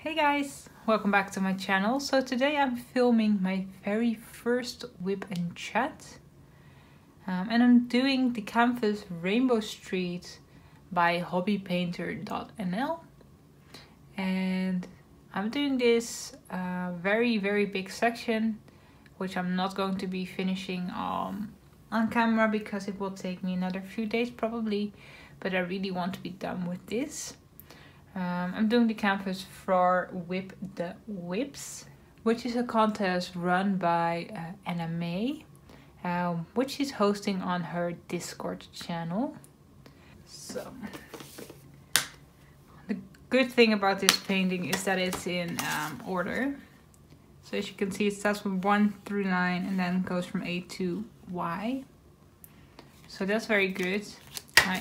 Hey guys, welcome back to my channel. So today I'm filming my very first whip and chat. And I'm doing the canvas Rainbow Street by hobbypainter.nl. And I'm doing this very big section, which I'm not going to be finishing on camera because it will take me another few days probably. But I really want to be done with this. I'm doing the canvas for Whip the Whips, which is a contest run by Anna May, which she's hosting on her Discord channel. So, the good thing about this painting is that it's in order. So as you can see, it starts from 1 through 9 and then goes from A to Y. So that's very good.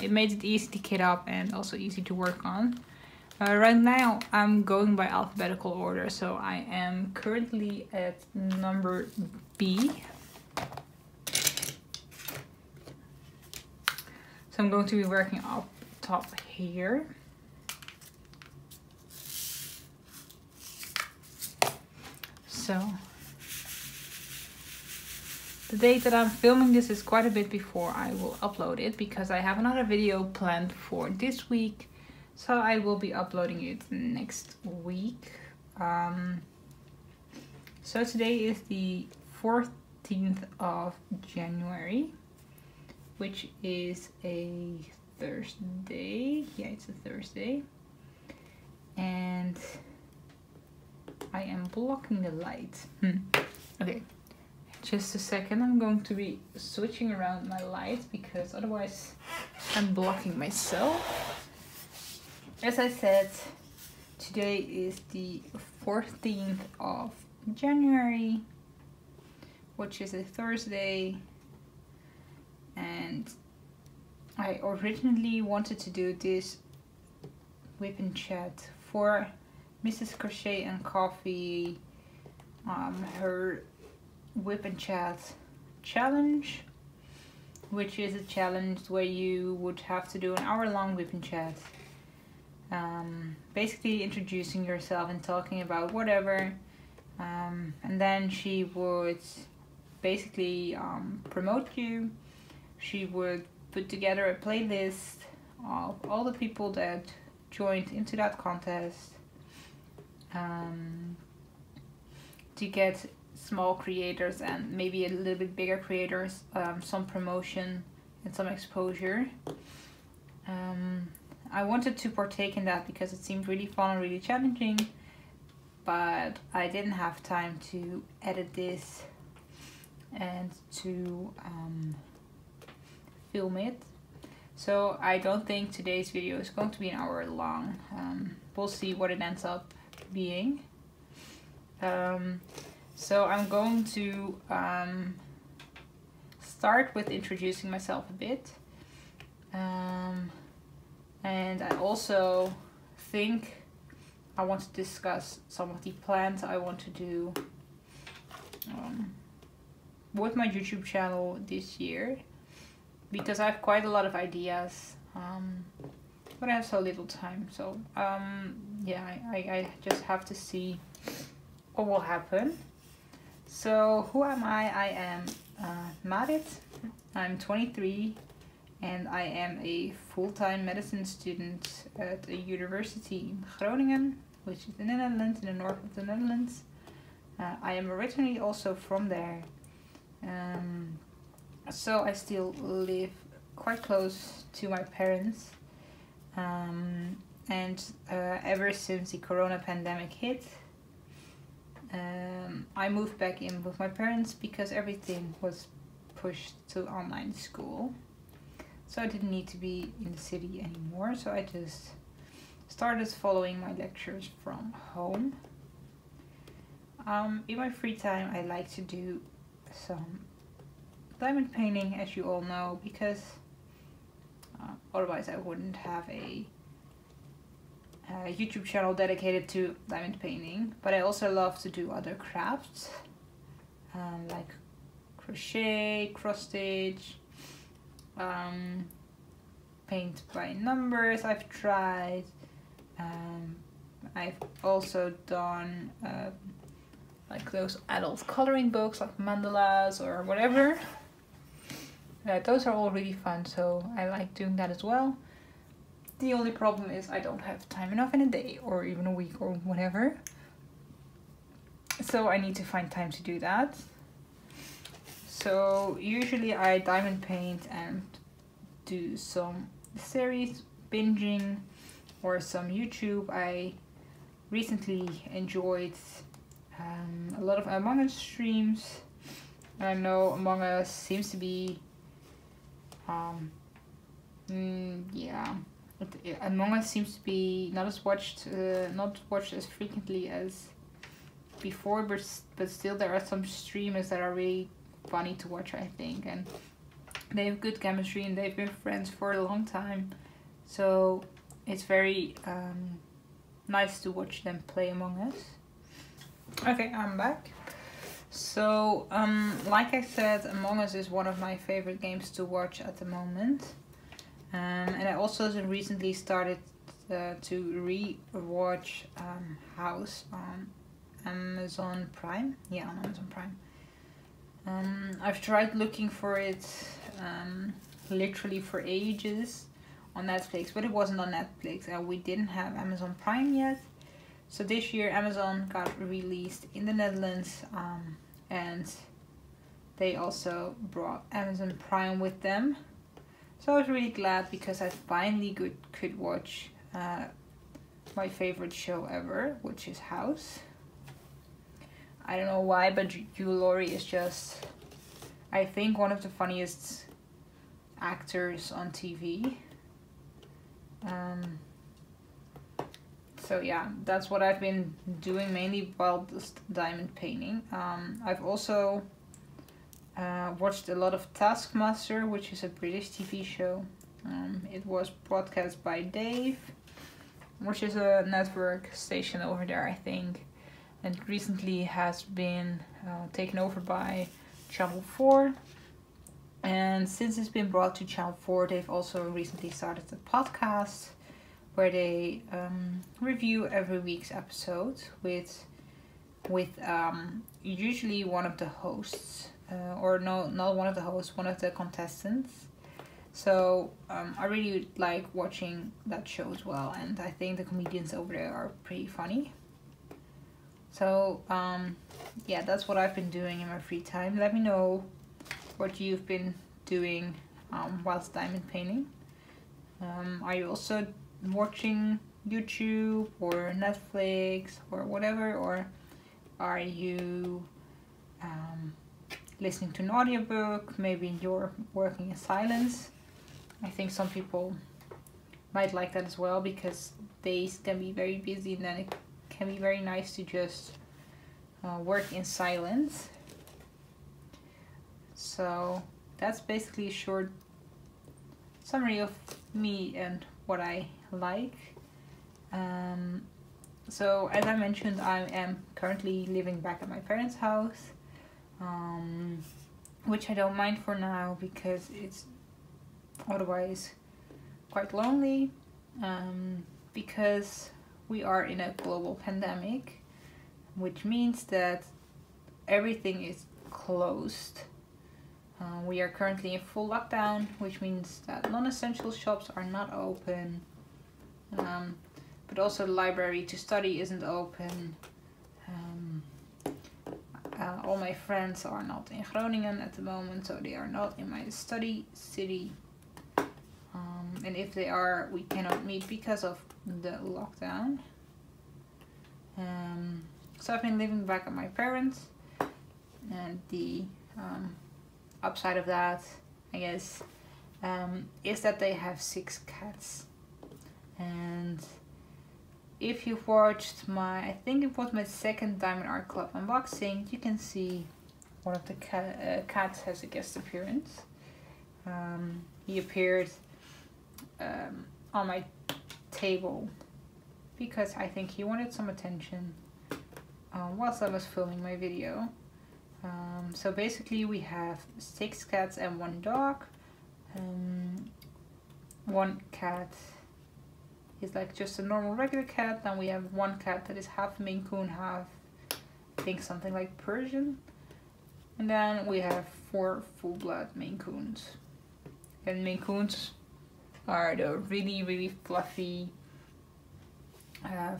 It made it easy to kit up and also easy to work on. Right now I'm going by alphabetical order, so I am currently at number B. So I'm going to be working up top here. So the date that I'm filming this is quite a bit before I will upload it, because I have another video planned for this week. So I will be uploading it next week. So today is the 14th of January, which is a Thursday. Yeah, it's a Thursday. And I am blocking the light. Okay, just a second. I'm going to be switching around my light because otherwise I'm blocking myself. As I said, today is the 14th of January, which is a Thursday, and I originally wanted to do this whip and chat for Mrs. Crochet and Coffee, her whip and chat challenge, which is a challenge where you would have to do an hour-long whip and chat. Basically introducing yourself and talking about whatever, and then she would basically promote you. She would put together a playlist of all the people that joined into that contest, to get small creators and maybe a little bit bigger creators some promotion and some exposure. I wanted to partake in that because it seemed really fun and really challenging, but I didn't have time to edit this and to film it. So I don't think today's video is going to be an hour long. We'll see what it ends up being. So I'm going to start with introducing myself a bit. And I also think I want to discuss some of the plans I want to do with my YouTube channel this year, because I have quite a lot of ideas, but I have so little time. So yeah, I just have to see what will happen. So who am I? I am Marit. I'm 23. And I am a full-time medicine student at a university in Groningen, which is in the Netherlands, in the north of the Netherlands. I am originally also from there. So I still live quite close to my parents. And ever since the corona pandemic hit, I moved back in with my parents because everything was pushed to online school. So I didn't need to be in the city anymore, so I just started following my lectures from home. In my free time I like to do some diamond painting, as you all know, because otherwise I wouldn't have a YouTube channel dedicated to diamond painting. But I also love to do other crafts, like crochet, cross stitch, paint by numbers I've tried, I've also done like those adult coloring books like mandalas or whatever. Those are all really fun, so I like doing that as well. The only problem is I don't have time enough in a day or even a week or whatever. So I need to find time to do that. So usually I diamond paint and do some series binging or some YouTube. I recently enjoyed a lot of Among Us streams. I know Among Us seems to be yeah, Among Us seems to be not watched as frequently as before, but still there are some streamers that are really funny to watch, I think, and they have good chemistry and they've been friends for a long time, so it's very nice to watch them play Among Us. Okay, I'm back. So like I said, Among Us is one of my favorite games to watch at the moment, and I also recently started to re-watch House on Amazon Prime. Yeah, on Amazon Prime. I've tried looking for it literally for ages on Netflix, but it wasn't on Netflix and we didn't have Amazon Prime yet. So this year Amazon got released in the Netherlands, and they also brought Amazon Prime with them. So I was really glad because I finally could watch my favorite show ever, which is House. I don't know why, but Hugh Laurie is just, I think, one of the funniest actors on TV. So yeah, that's what I've been doing mainly while diamond painting. I've also watched a lot of Taskmaster, which is a British TV show. It was broadcast by Dave, which is a network station over there, I think, and recently has been taken over by Channel 4. And since it's been brought to Channel 4, they've also recently started a podcast where they review every week's episode with usually one of the hosts, or no, not one of the hosts, one of the contestants. So I really like watching that show as well, and I think the comedians over there are pretty funny. So yeah, that's what I've been doing in my free time. Let me know what you've been doing whilst diamond painting. Are you also watching YouTube or Netflix or whatever, or are you listening to an audiobook? Maybe you're working in silence. I think some people might like that as well, because days can be very busy and then it can be very nice to just work in silence. So that's basically a short summary of me and what I like. So as I mentioned, I am currently living back at my parents' house, which I don't mind for now because it's otherwise quite lonely, because we are in a global pandemic, which means that everything is closed. We are currently in full lockdown, which means that non-essential shops are not open, but also the library to study isn't open. All my friends are not in Groningen at the moment, so they are not in my study city. And if they are, we cannot meet because of the lockdown. So I've been living back at my parents, and the upside of that, I guess, is that they have 6 cats. And if you've watched I think it was my second Diamond Art Club unboxing, you can see one of the cats has a guest appearance. He appeared on my table because I think he wanted some attention whilst I was filming my video. So basically we have 6 cats and 1 dog. One cat He's like just a normal regular cat. Then we have one cat that is half Maine Coon, half I think something like Persian. And then we have 4 full-blood Maine Coons. And Maine Coons are the really, really fluffy,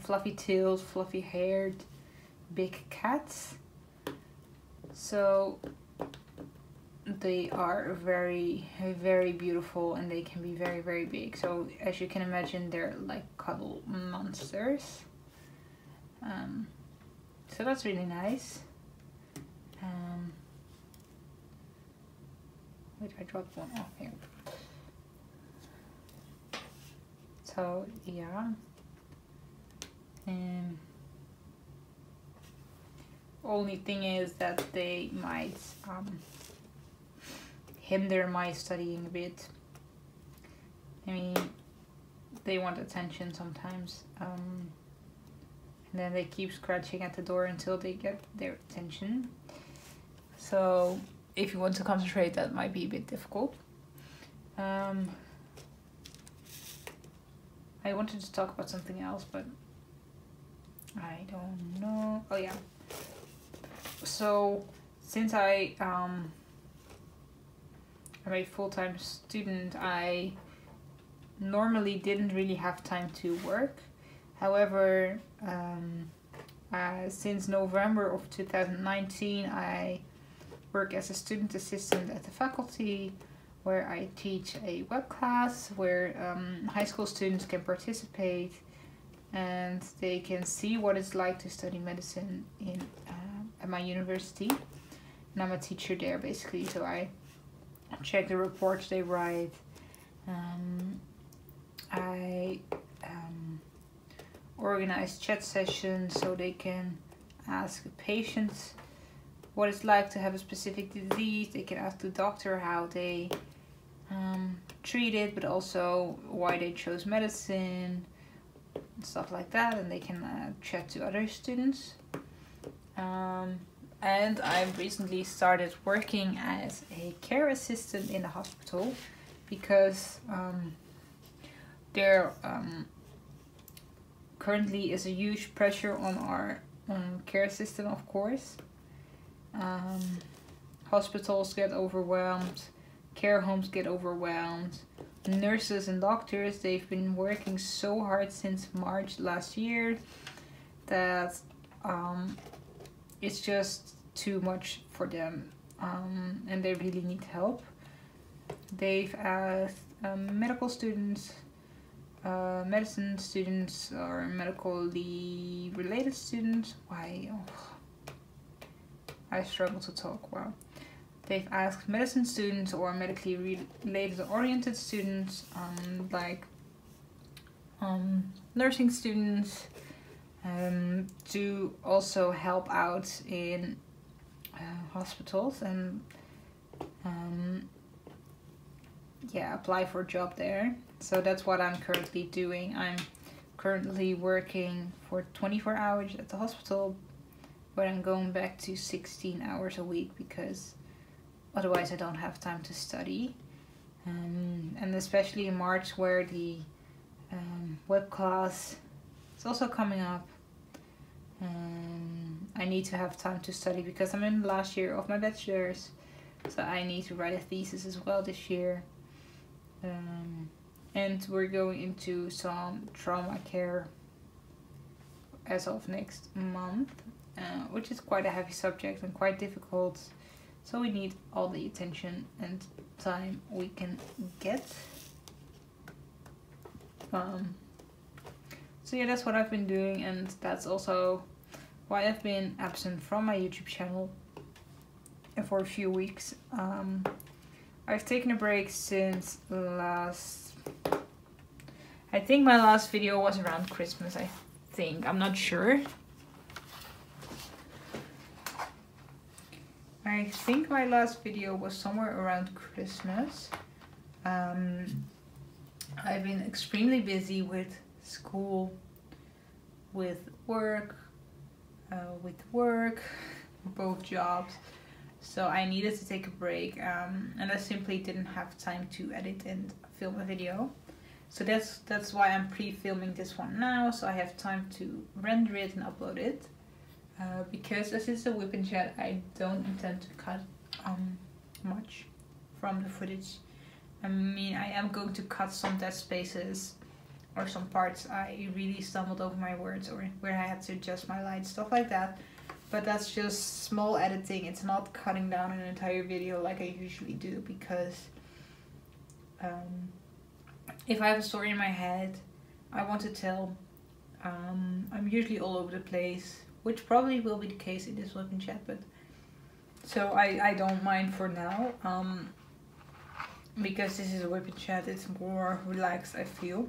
fluffy tailed, fluffy haired, big cats. So they are very, very beautiful, and they can be very, very big. So as you can imagine, they're like cuddle monsters. So that's really nice. Wait, I dropped one off here. So yeah. Only thing is that they might hinder my studying a bit. I mean, they want attention sometimes. And then they keep scratching at the door until they get their attention. So if you want to concentrate, that might be a bit difficult. I wanted to talk about something else, but I don't know. Oh yeah. So since I'm a full-time student, I normally didn't really have time to work. However, since November of 2019, I work as a student assistant at the faculty, where I teach a web class where high school students can participate and they can see what it's like to study medicine at my university. And I'm a teacher there basically, so I check the reports they write. I organize chat sessions so they can ask patients what it's like to have a specific disease. They can ask the doctor how they treat it, but also why they chose medicine, stuff like that, and they can chat to other students. And I've recently started working as a care assistant in the hospital because there currently is a huge pressure on our care system, of course. Hospitals get overwhelmed, care homes get overwhelmed. Nurses and doctors, they've been working so hard since March last year that it's just too much for them, and they really need help. They've asked medical students, medicine students, or medically related students. I struggle to talk. Wow. They've asked medicine students or medically related oriented students, like nursing students, to also help out in hospitals and apply for a job there. So that's what I'm currently doing. I'm currently working for 24 hours at the hospital, but I'm going back to 16 hours a week because otherwise I don't have time to study. And especially in March, where the web class is also coming up, I need to have time to study because I'm in the last year of my bachelor's, so I need to write a thesis as well this year. And we're going into some trauma care as of next month, which is quite a heavy subject and quite difficult. So we need all the attention and time we can get. So yeah, that's what I've been doing, and that's also why I've been absent from my YouTube channel for a few weeks. I've taken a break since I think my last video was around Christmas, I'm not sure. I think my last video was somewhere around Christmas. I've been extremely busy with school, with work, both jobs. So I needed to take a break, and I simply didn't have time to edit and film a video. So that's why I'm pre-filming this one now, so I have time to render it and upload it. Because as it's a whip and chat, I don't intend to cut much from the footage. I mean, I am going to cut some dead spaces or some parts I really stumbled over my words or where I had to adjust my lines, stuff like that. But that's just small editing. It's not cutting down an entire video like I usually do, because if I have a story in my head I want to tell, I'm usually all over the place, which probably will be the case in this whip and chat, but so I don't mind for now, because this is a whip and chat, it's more relaxed, I feel.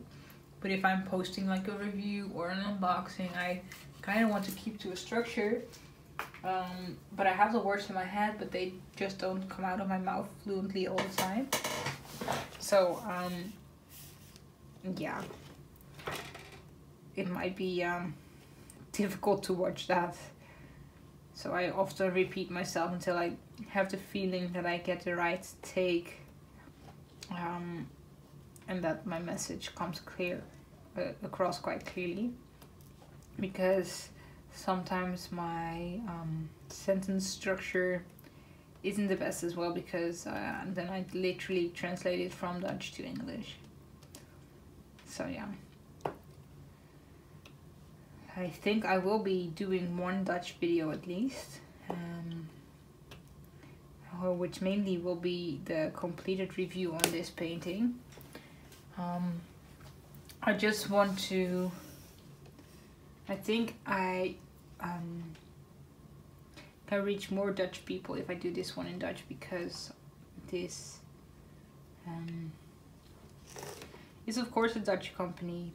But if I'm posting like a review or an unboxing, I kind of want to keep to a structure. But I have the words in my head, but they just don't come out of my mouth fluently all the time. So yeah, it might be difficult to watch that. So I often repeat myself until I have the feeling that I get the right take, and that my message comes across quite clearly. Because sometimes my sentence structure isn't the best as well, because then I literally translate it from Dutch to English. So yeah, I think I will be doing one Dutch video at least, which mainly will be the completed review on this painting. I just want to, I think I can reach more Dutch people if I do this one in Dutch, because this is of course a Dutch company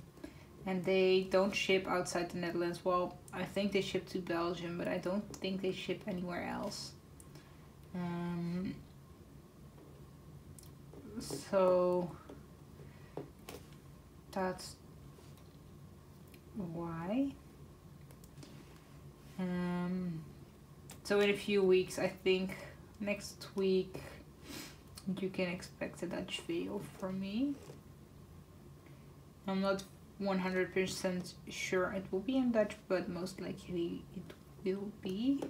and they don't ship outside the Netherlands. Well, I think they ship to Belgium, but I don't think they ship anywhere else. So that's why. So in a few weeks, I think next week, you can expect a Dutch video from me. I'm not 100% sure it will be in Dutch, but most likely it will be.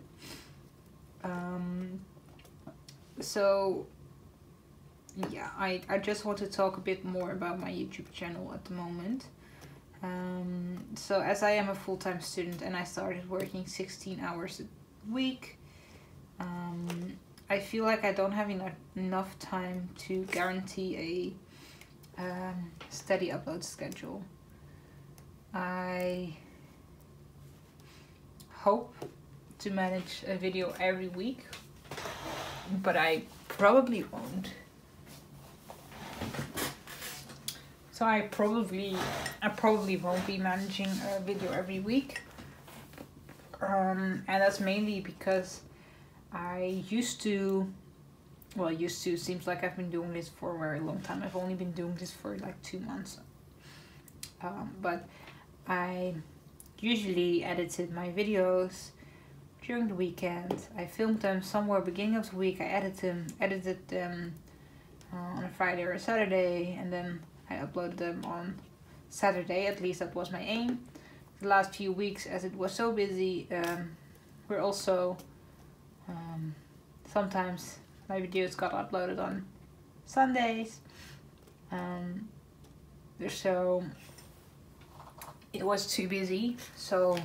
So yeah, I just want to talk a bit more about my YouTube channel at the moment. So as I am a full-time student and I started working 16 hours a week, I feel like I don't have enough time to guarantee a steady upload schedule. I hope to manage a video every week, but I probably won't. So I probably won't be managing a video every week, and that's mainly because I used to, seems like I've been doing this for a very long time. I've only been doing this for like 2 months, but I usually edited my videos during the weekend. I filmed them somewhere beginning of the week. I edited them on a Friday or a Saturday, and then I uploaded them on Saturday. At least that was my aim. The last few weeks, as it was so busy, we're also sometimes my videos got uploaded on Sundays. So it was too busy. So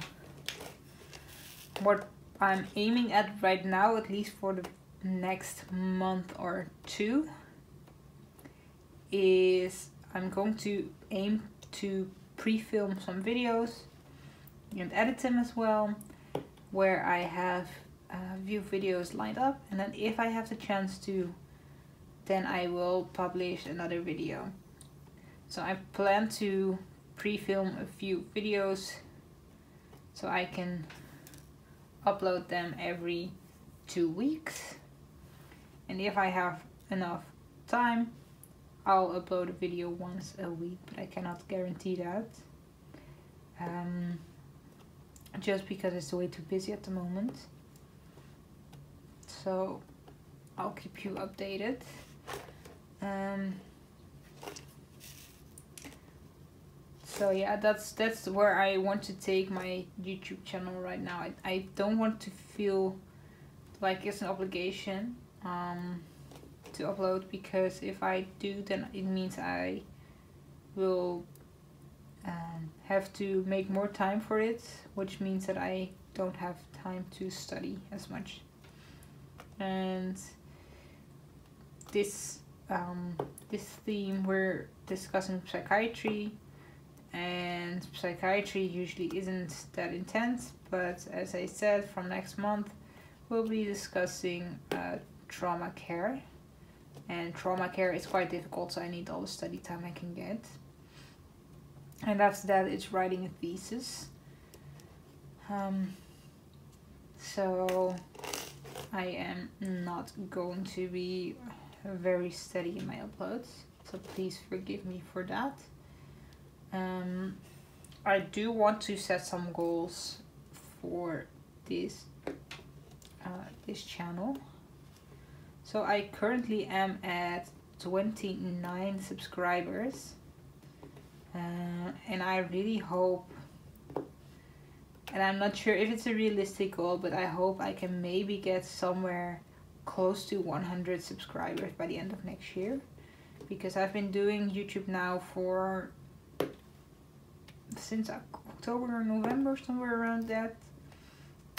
what I'm aiming at right now, at least for the next month or two, is I'm going to aim to pre-film some videos and edit them as well, where I have a few videos lined up, and then if I have the chance to, then I will publish another video. So I plan to pre-film a few videos so I can upload them every 2 weeks, and if I have enough time, I'll upload a video once a week, but I cannot guarantee that, just because it's way too busy at the moment. So I'll keep you updated. So yeah, that's where I want to take my YouTube channel right now. I don't want to feel like it's an obligation to upload, because if I do, then it means I will have to make more time for it, which means that I don't have time to study as much. And this theme, we're discussing psychiatry, and psychiatry usually isn't that intense, but as I said, from next month we'll be discussing trauma care, and trauma care is quite difficult, so I need all the study time I can get. And after that it's writing a thesis. So I am not going to be very steady in my uploads, so please forgive me for that. I do want to set some goals for this channel. So I currently am at 29 subscribers, and I really hope, and I'm not sure if it's a realistic goal, but I hope I can maybe get somewhere close to 100 subscribers by the end of next year, because I've been doing YouTube now for since October or November, somewhere around that,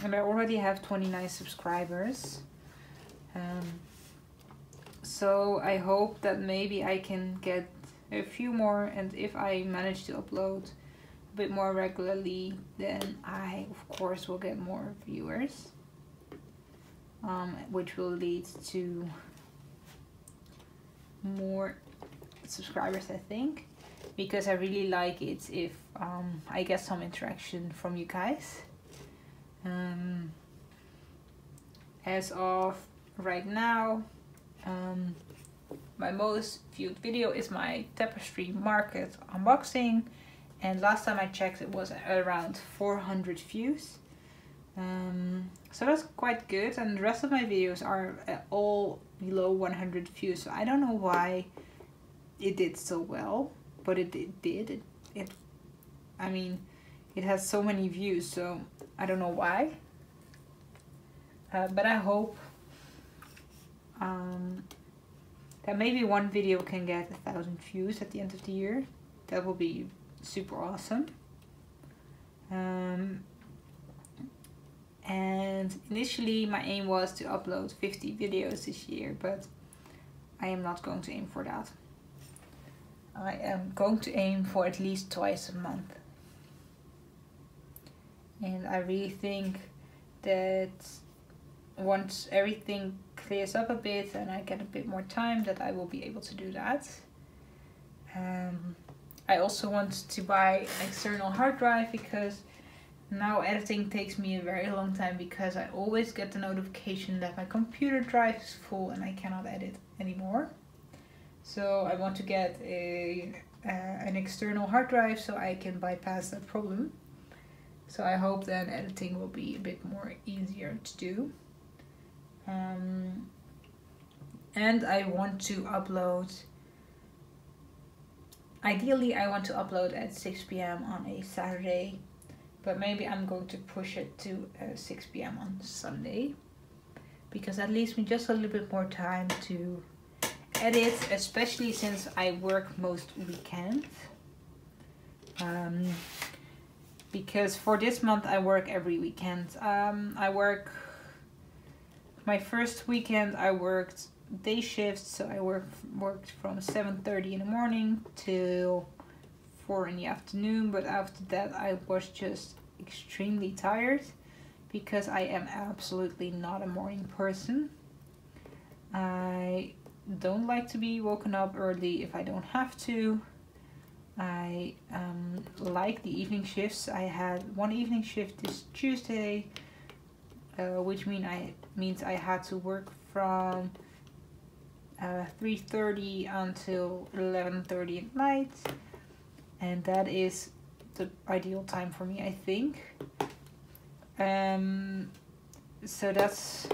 and I already have 29 subscribers. So I hope that maybe I can get a few more, and if I manage to upload a bit more regularly, then I of course will get more viewers, which will lead to more subscribers, I think, because I really like it if I get some interaction from you guys. As of right now, my most viewed video is my Tapestry Market unboxing, and last time I checked it was around 400 views. So that's quite good, and the rest of my videos are all below 100 views, so I don't know why it did so well, but it did. I mean, it has so many views, so I don't know why. But I hope that maybe one video can get 1,000 views at the end of the year. That will be super awesome. And initially my aim was to upload 50 videos this year, but I am not going to aim for that. I am going to aim for at least twice a month. And I really think that once everything clears up a bit and I get a bit more time, that I will be able to do that. I also want to buy an external hard drive, because now editing takes me a very long time, because I always get the notification that my computer drive is full and I cannot edit anymore. So I want to get an external hard drive so I can bypass that problem. So I hope then editing will be a bit more easier to do. And I want to upload, ideally I want to upload at 6 p.m. on a Saturday, but maybe I'm going to push it to 6 p.m. on Sunday, because that leaves me just a little bit more time to edit, especially since I work most weekends. Because for this month I work every weekend. My first weekend I worked day shifts, so I worked from 7:30 in the morning till 4 in the afternoon, but after that I was just extremely tired, because I am absolutely not a morning person. I don't like to be woken up early if I don't have to. I like the evening shifts. I had one evening shift this Tuesday, which means I had to work from 3:30 until 11:30 at night, and that is the ideal time for me, I think. So that's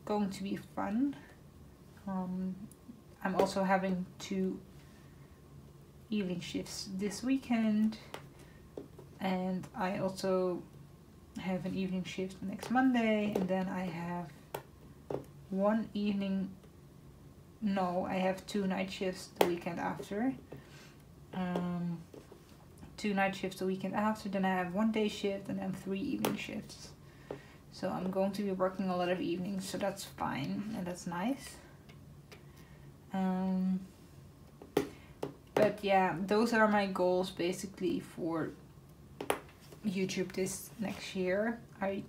going to be fun. I'm also having to evening shifts this weekend, and I also have an evening shift next Monday, and then I have I have 2 night shifts the weekend after. 2 night shifts the weekend after, then I have 1 day shift, and then 3 evening shifts. So I'm going to be working a lot of evenings, so that's fine and that's nice. But yeah, those are my goals basically for YouTube this next year. I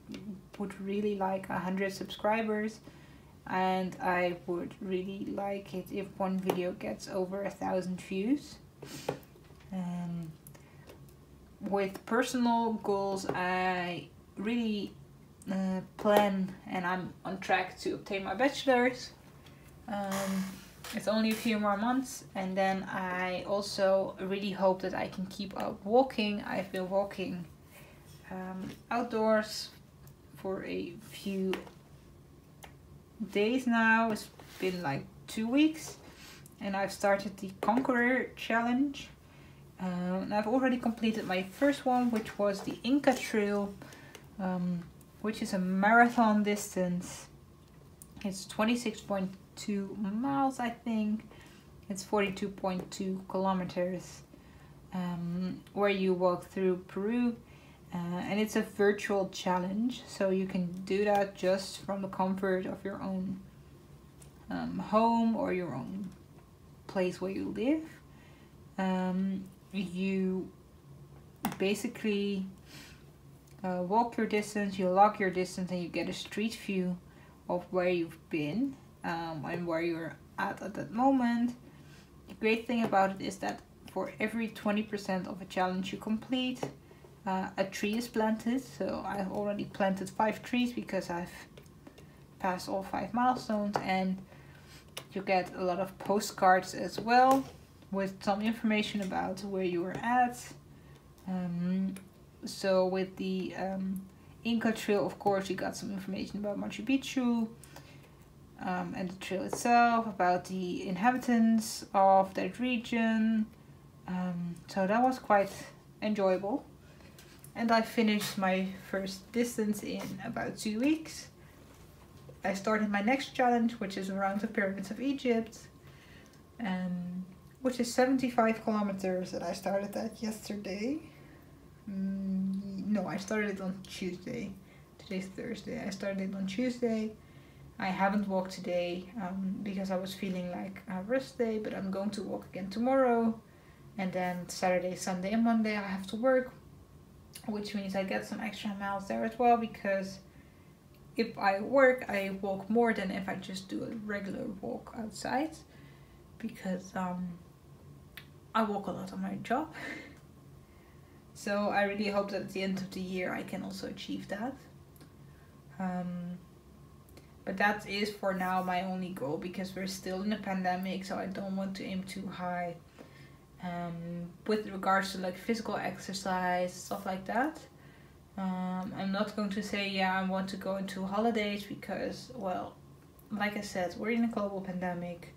would really like 100 subscribers, and I would really like it if one video gets over 1,000 views. With personal goals, I really plan, and I'm on track to obtain my bachelor's. It's only a few more months, and then I also really hope that I can keep up walking. I've been walking outdoors for a few days now. It's been like 2 weeks, and I've started the Conqueror Challenge. And I've already completed my first one, which was the Inca Trail, which is a marathon distance. It's 26.2 miles, I think. It's 42.2 kilometers, where you walk through Peru. And it's a virtual challenge, so you can do that just from the comfort of your own home or your own place where you live. You basically walk your distance, you log your distance, and you get a street view of where you've been and where you're at that moment. The great thing about it is that for every 20% of a challenge you complete, a tree is planted. So I've already planted 5 trees because I've passed all 5 milestones, and you get a lot of postcards as well with some information about where you were at. So with the Inca Trail, of course, you got some information about Machu Picchu and the trail itself, about the inhabitants of that region. So that was quite enjoyable. And I finished my first distance in about 2 weeks. I started my next challenge, which is around the pyramids of Egypt, which is 75 kilometers, and I started that yesterday. No, I started it on Tuesday. Today's Thursday. I started it on Tuesday. I haven't walked today because I was feeling like a rest day, but I'm going to walk again tomorrow. And then Saturday, Sunday and Monday I have to work, which means I get some extra miles there as well, because if I work, I walk more than if I just do a regular walk outside, because I walk a lot on my job. So I really hope that at the end of the year I can also achieve that. But that is for now my only goal, because we're still in a pandemic, so I don't want to aim too high with regards to like physical exercise, stuff like that. I'm not going to say, yeah, I want to go into holidays, because, well, like I said, we're in a global pandemic,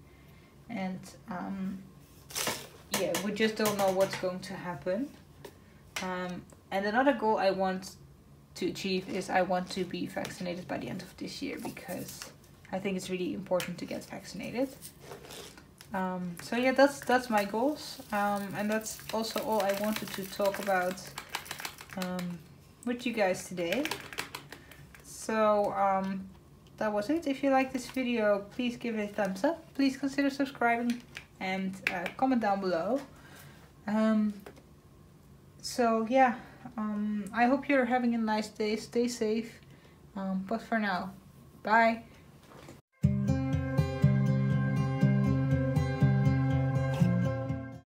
and yeah, we just don't know what's going to happen. And another goal I want to achieve is I want to be vaccinated by the end of this year, because I think it's really important to get vaccinated. So yeah, that's my goals, and that's also all I wanted to talk about with you guys today. So that was it. If you like this video, please give it a thumbs up. Please consider subscribing and comment down below. So yeah, I hope you're having a nice day. Stay safe. But for now, bye.